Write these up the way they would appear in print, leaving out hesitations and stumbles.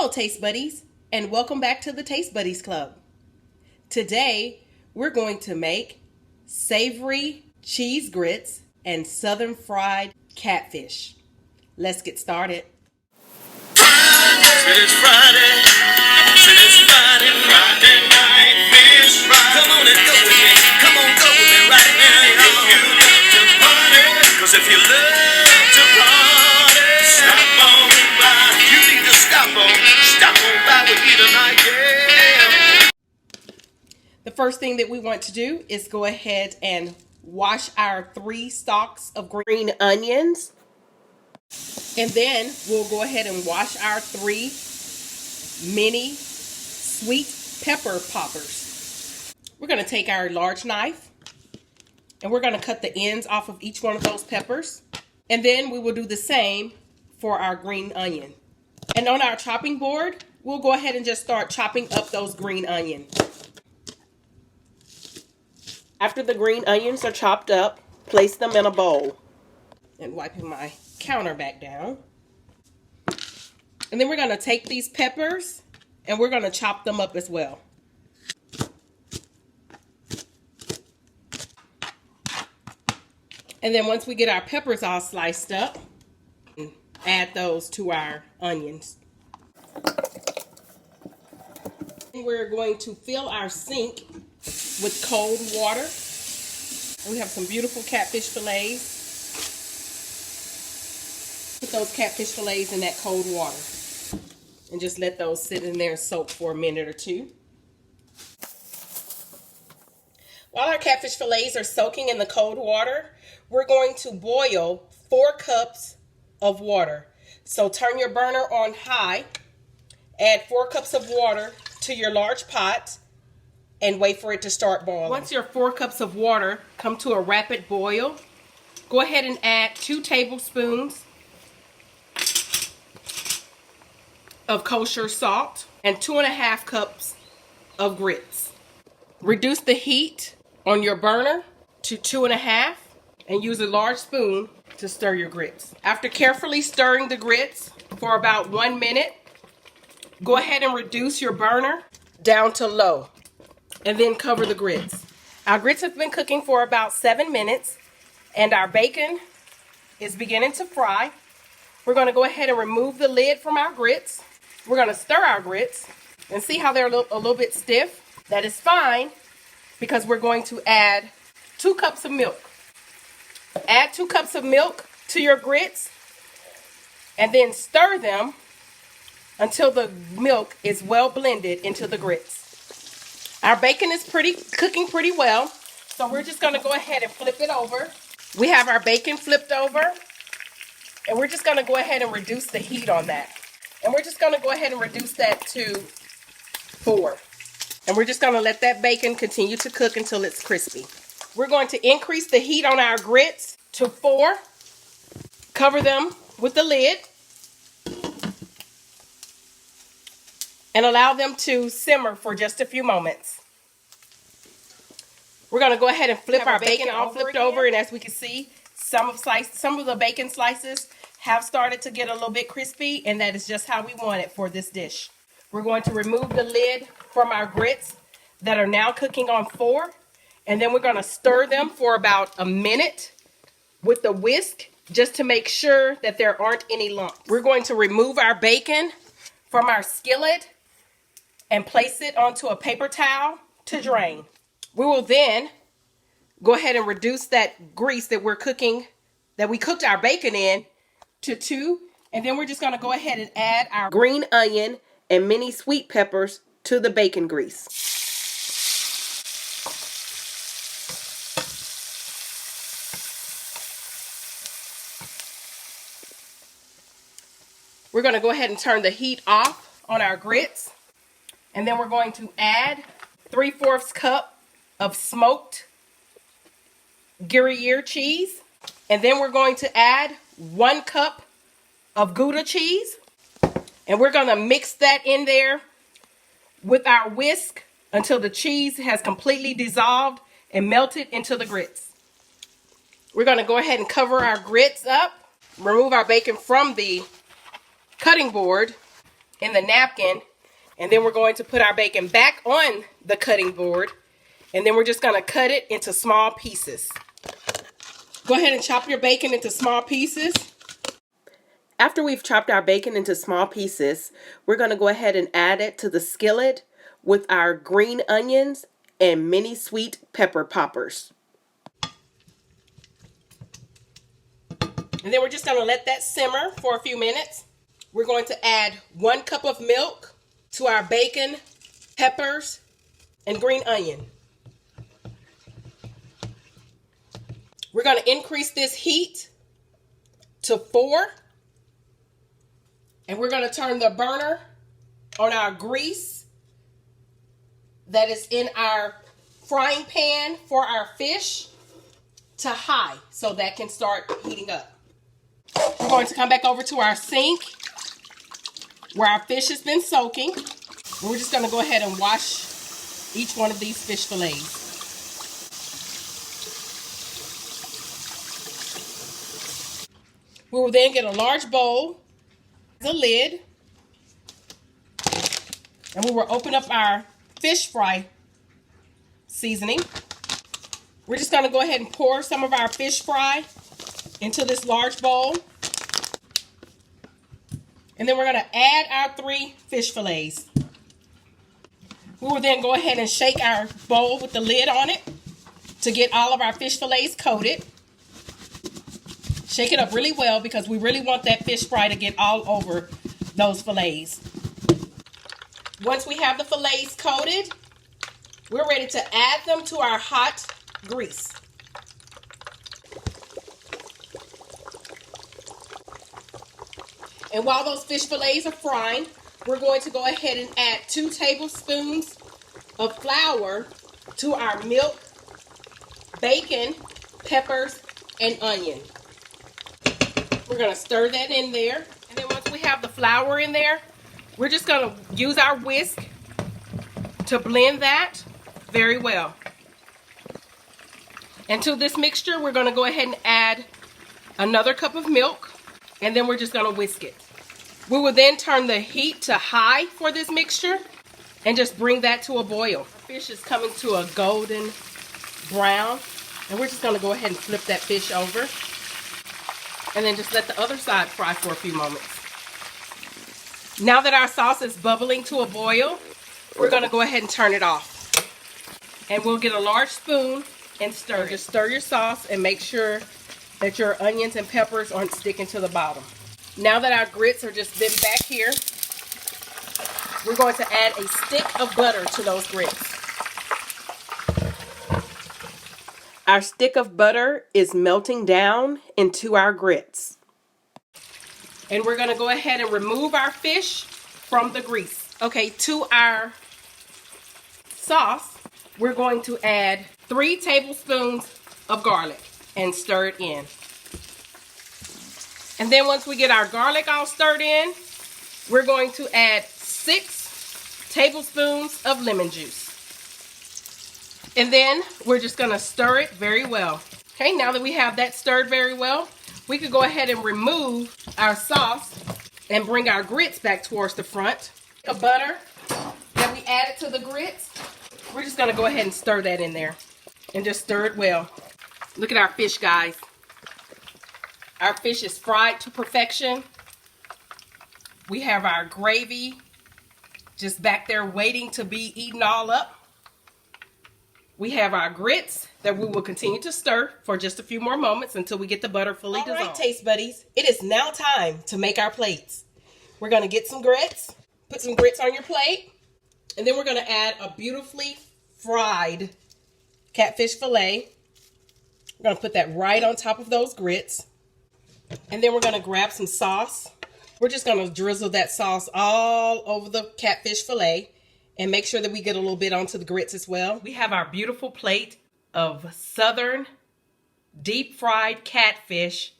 Hello, Taste Buddies, and welcome back to the Taste Buddies Club. Today, we're going to make savory cheese grits and southern fried catfish. Let's get started. It's Friday night fish fry. Come on and go with me. Come on, go with me right now, y'all. If you love to party, 'cause if you love to party, stop on by. You need to stop on by with me tonight, yeah. The first thing that we want to do is go ahead and wash our 3 stalks of green onions. And then we'll go ahead and wash our 3 mini sweet pepper poppers. We're going to take our large knife and we're going to cut the ends off of each one of those peppers. And then we will do the same for our green onion. And on our chopping board, we'll go ahead and just start chopping up those green onions. After the green onions are chopped up, place them in a bowl. And wiping my counter back down. And then we're going to take these peppers and we're going to chop them up as well. And then once we get our peppers all sliced up, add those to our onions. We're going to fill our sink with cold water. We have some beautiful catfish fillets. Put those catfish fillets in that cold water and just let those sit in there and soak for a minute or two. While our catfish fillets are soaking in the cold water, we're going to boil 4 cups of water. So turn your burner on high, add 4 cups of water to your large pot, and wait for it to start boiling. Once your 4 cups of water come to a rapid boil, go ahead and add 2 tablespoons of kosher salt and 2.5 cups of grits. Reduce the heat on your burner to 2.5 and use a large spoon to stir your grits. After carefully stirring the grits for about 1 minute, go ahead and reduce your burner down to low and then cover the grits. Our grits have been cooking for about 7 minutes and our bacon is beginning to fry. We're going to go ahead and remove the lid from our grits. We're going to stir our grits and see how they're a little bit stiff. That is fine because we're going to add 2 cups of milk. Add 2 cups of milk to your grits and then stir them until the milk is well blended into the grits. Our bacon is cooking pretty well, so we're just going to go ahead and flip it over. We have our bacon flipped over, and we're just going to go ahead and reduce the heat on that. And we're just going to go ahead and reduce that to 4. And we're just going to let that bacon continue to cook until it's crispy. We're going to increase the heat on our grits to 4. Cover them with the lid. And allow them to simmer for just a few moments. We're going to go ahead and flip our bacon all flipped over. And as we can see, some of the bacon slices have started to get a little bit crispy, and that is just how we want it for this dish. We're going to remove the lid from our grits that are now cooking on 4, and then we're going to stir them for about a minute with the whisk just to make sure that there aren't any lumps. We're going to remove our bacon from our skillet and place it onto a paper towel to drain. We will then go ahead and reduce that grease that we cooked our bacon in to 2, and then we're just going to go ahead and add our green onion and mini sweet peppers to the bacon grease. We're going to go ahead and turn the heat off on our grits, and then we're going to add 3/4 cup of smoked gruyere cheese, and then we're going to add 1 cup of gouda cheese, and we're going to mix that in there with our whisk until the cheese has completely dissolved and melted into the grits. We're going to go ahead and cover our grits up, remove our bacon from the cutting board, in the napkin. And then we're going to put our bacon back on the cutting board. And then we're just going to cut it into small pieces. Go ahead and chop your bacon into small pieces. After we've chopped our bacon into small pieces, we're going to go ahead and add it to the skillet with our green onions and mini sweet pepper poppers. And then we're just going to let that simmer for a few minutes. We're going to add 1 cup of milk to our bacon, peppers, and green onion. We're going to increase this heat to 4. And we're going to turn the burner on our grease that is in our frying pan for our fish to high so that can start heating up. We're going to come back over to our sink where our fish has been soaking. We're just going to go ahead and wash each one of these fish fillets. We will then get a large bowl, the lid, and we will open up our fish fry seasoning. We're just going to go ahead and pour some of our fish fry into this large bowl. And then we're going to add our 3 fish fillets. We will then go ahead and shake our bowl with the lid on it to get all of our fish fillets coated. Shake it up really well because we really want that fish fry to get all over those fillets. Once we have the fillets coated, we're ready to add them to our hot grease. And while those fish fillets are frying, we're going to go ahead and add 2 tablespoons of flour to our milk, bacon, peppers, and onion. We're going to stir that in there. And then once we have the flour in there, we're just going to use our whisk to blend that very well. And to this mixture, we're going to go ahead and add another cup of milk. And then we're just going to whisk it. We will then turn the heat to high for this mixture and just bring that to a boil. Our fish is coming to a golden brown. And we're just going to go ahead and flip that fish over. And then just let the other side fry for a few moments. Now that our sauce is bubbling to a boil, we're going to go ahead and turn it off. And we'll get a large spoon and stir it. Just stir your sauce and make sure that your onions and peppers aren't sticking to the bottom. Now that our grits are just bent back here, we're going to add a stick of butter to those grits. Our stick of butter is melting down into our grits. And we're going to go ahead and remove our fish from the grease. Okay, to our sauce, we're going to add 3 tablespoons of garlic and stir it in. And then once we get our garlic all stirred in, we're going to add 6 tablespoons of lemon juice. And then we're just going to stir it very well. Okay, now that we have that stirred very well, we could go ahead and remove our sauce and bring our grits back towards the front. The butter that we added to the grits, we're just going to go ahead and stir that in there and just stir it well. Look at our fish, guys. Our fish is fried to perfection. We have our gravy just back there waiting to be eaten all up. We have our grits that we will continue to stir for just a few more moments until we get the butter fully dissolved. All right, taste buddies, it is now time to make our plates. We're going to get some grits, put some grits on your plate, and then we're going to add a beautifully fried catfish fillet. We're going to put that right on top of those grits. And then we're going to grab some sauce. We're just going to drizzle that sauce all over the catfish fillet and make sure that we get a little bit onto the grits as well. We have our beautiful plate of southern deep fried catfish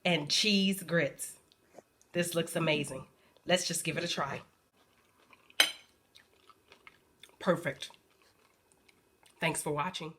and cheese grits. This looks amazing. Let's just give it a try. Perfect. Thanks for watching.